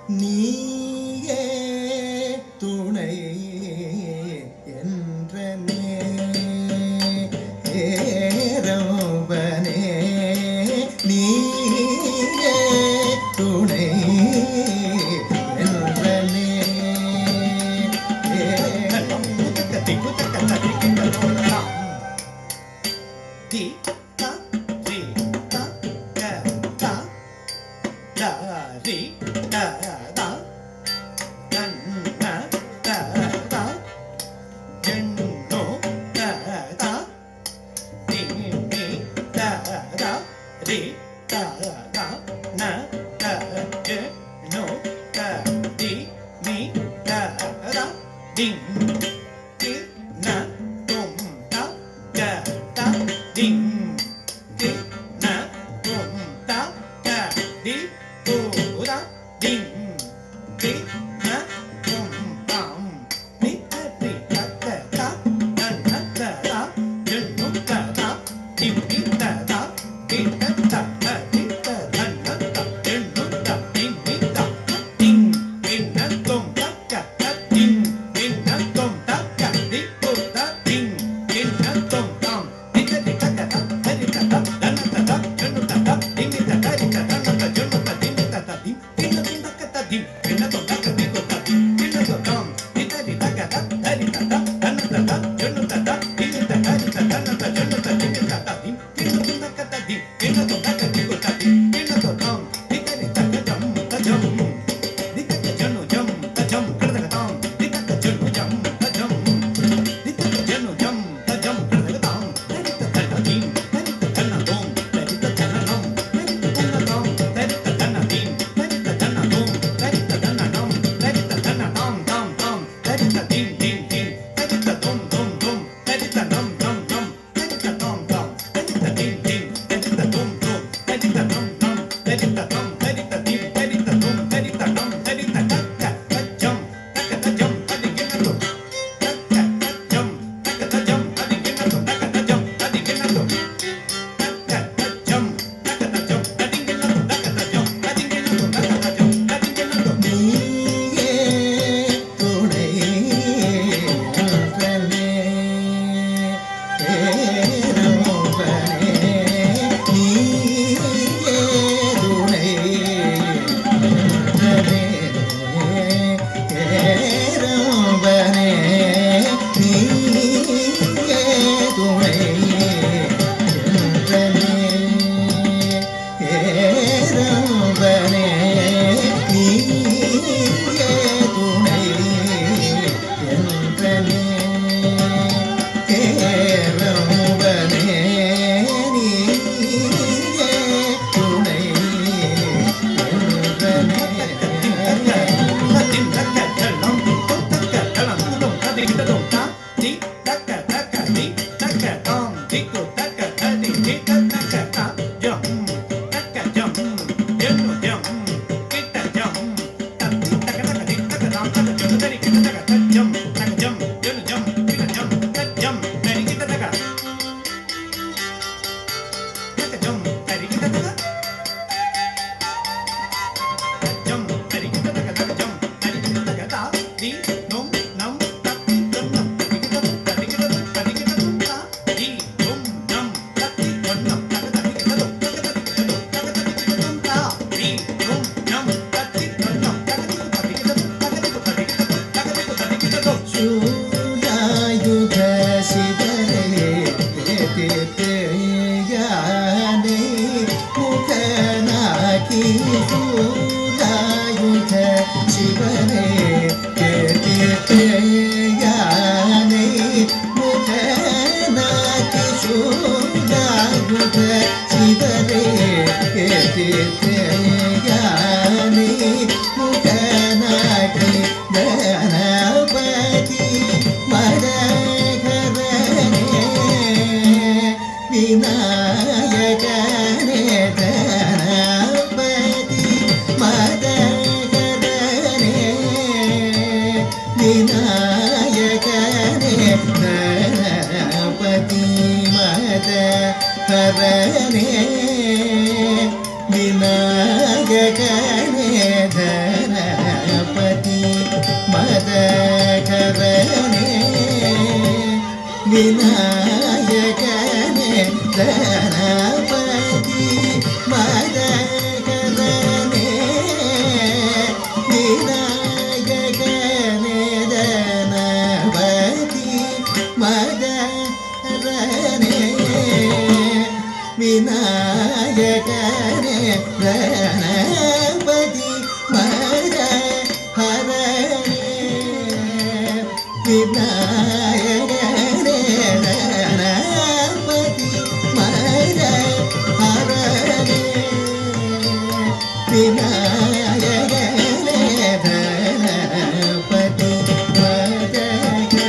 நீயே துணை என்றனே ஏரம்பனே நீயே துணை என்றனே தி த ரி த க த த ரி த த கண் ந த த ஜென்னு த த தி மி த த ரி த த ந த ஜென்னு த தி மி த த டிங் தி ந தும் த க த டிங் தி ந தும் த க தி து த டிங் தி ந தும் தம் தி த தி த த த ந ந த த ஜென்னு த த தி மி த த தி த த த தி த த ந த ஜென்னு த தி மி த டிங் தி ந தும் த க த டிங் தி ந தும் த க தி து த டிங் தி ந தும் தம் தி த தி த த த தி த த த ந த த ஜென்னு த த தி மி த த தி த த ந த ஜென்னு த தி மி த த தி தி ந தும் த க த தி தி ந தும் த க தி து த தி தி ந தும் தம் தி த தி த க த த தி த த த ந த த ஜென்னு த த தி மி த த தி த த ந த ஜென்னு த தி மி த த தி தி ந தும் த க த தி தி ந தும் த க தி து த தி தி ந தும் தம் தி த தி த க ஜம் த ஜம் தி த க ஜನ್ನು ஜம் த ஜம் ಕ ದ ಗ ತಂ ದಿ ತ ಕ ಜನ್ನು ಜಂ ತ ಜಂ ದಿ ತ ಕ ಜನ್ನು ಜಂ ತ ಜಂ ಕ ದ ಗ ತಂ ತ ದಿ ತ ತ ನ ದಿ ತ ದಿ ತ ತ ನ ದೋಂ ತ ದಿ ತ ತ ನ ನಂ ತ ದಿ ತ ತ ನ ದೋಂ ತ ದಿ ತ ತ ನ ದಿ ತ ದಿ ತ ತ ನ ದೋಂ ತ ದಿ ತ ತ ನ ನಂ ತ ದಿ ತ ತ ನ ನಂ ತಂ ತಂ ತ ದಿ ತ ದಿಂ ದಿಂ ದಿಂ ತ ದಿ ತ ದೋಂ ದೋಂ ದೋಂ ತ ದಿ ತ ನಂ ನಂ ನಂ ತ ದಿ ತ ದೋಂ ದೋಂ ತ ದಿ ತ ದಿಂ ದಿಂ ತ ದಿ ತ ದೋಂ ದೋಂ ತ ದಿ ತ ನಂ ನಂ ತ ದಿ ತ ದೋಂ ತ ದಿ ತ ದಿಂ ತ ದಿ ತ ದೋಂ ತ ದಿ ತ ನಂ ತ ದಿ ತ ಕ ಕ ತ ಜಂ ತ ಕ ತ ಜಂ ತ ದಿ ಗೆ ನ ದು ತ ಕ ತ ಜಂ ತ ಕ ತ ಜಂ ತ ದಿ ಗೆ ನ ದು ತ ಕ ತ ಜಂ ತ ದಿ ಗೆ ನ ದು ತ ಕ ತ ಜಂ ತ ಕ ತ ಜಂ ತ ದಿ ಗೆ ನ ದು ತ ಕ ತ ಜಂ ತ ದಿ ಗೆ ನ ದು ತ ಕ ತ ಜಂ ತ ದಿ ಗೆ ನ ದು ನೀಯೇ ತುಣೈ ಅಂತನೇ ಏರೊಬ್ಬನೇ ನೀಯೇ ತುಣೈ ಅಂತನೇ ஏரம்பனே நீயே துணை என்றனே ஏரம்பனே நீயே துணை என்றனே ஏரம்பனே நீயே துணை சூடாயுத சிவரே தேயானே முகநாகி சூடாயுத சிவரே தேயானே முகநாகி சூடாயுத சிவரே தேயானே முகநாகி ಗಣಪತಿ ಮದಕರನೇ ವಿನಾಯಕನೇ ಗಣಪತಿ ಮದಕರನೇ ವಿನಾಯಕನೇ ಗಣಪತಿ ಮದಕರನೇ ವಿನಾಯಕನೇ ಧನ விநாயகனே கணபதி மதகரனே விநாயகனே கணபதி மதகரனே விநாயகனே கணபதி மதகரனே விநாயகனே கணபதி மதகரனே விநாயகனே கணபதி மதகரனே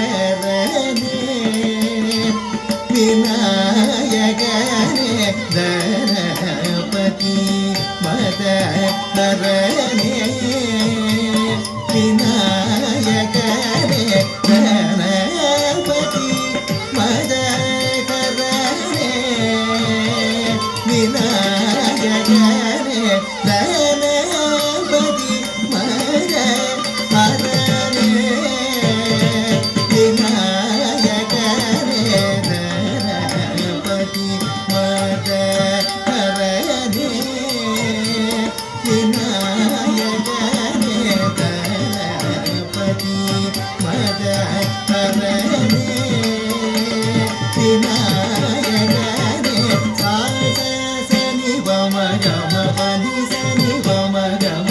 விநாயகனே கணபதி மதகரனே விநாயகனே கணபதி மதகரனே விநாயகனே கணபதி மதகரனே விநாயகனே கணபதி மதகரனே விநாயகனே கணபதி மதகரனே விநாயகனே சாத சனி வம கம பனி சனி வம கம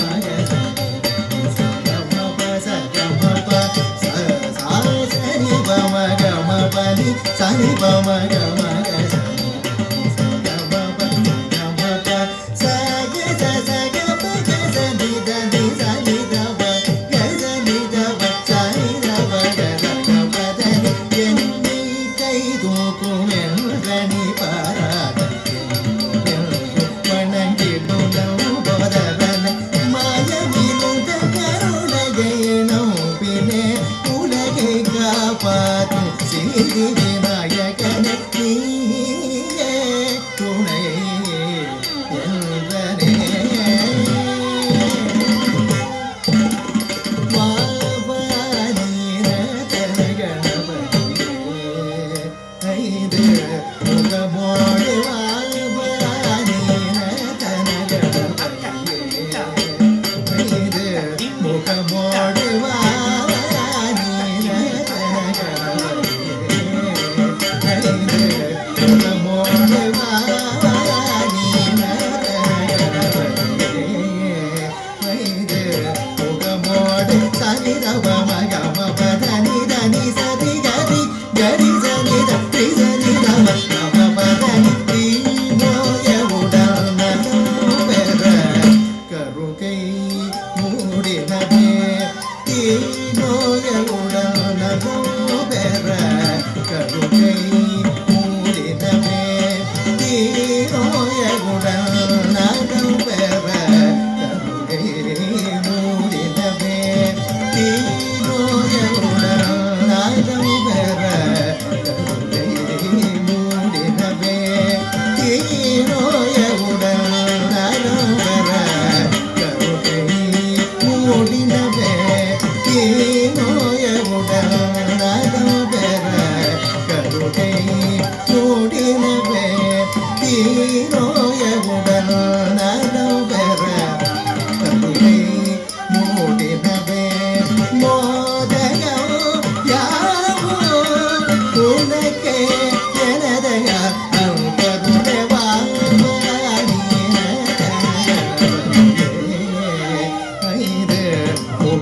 சனி வம கம பனி சனி வம கம விநாயகனே நீயே துணை என்றனே வாவானீன கணபதியே ஐந்து முகமோடு வாவானீன கணபதியே ஐந்து முகமோடு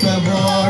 Come on.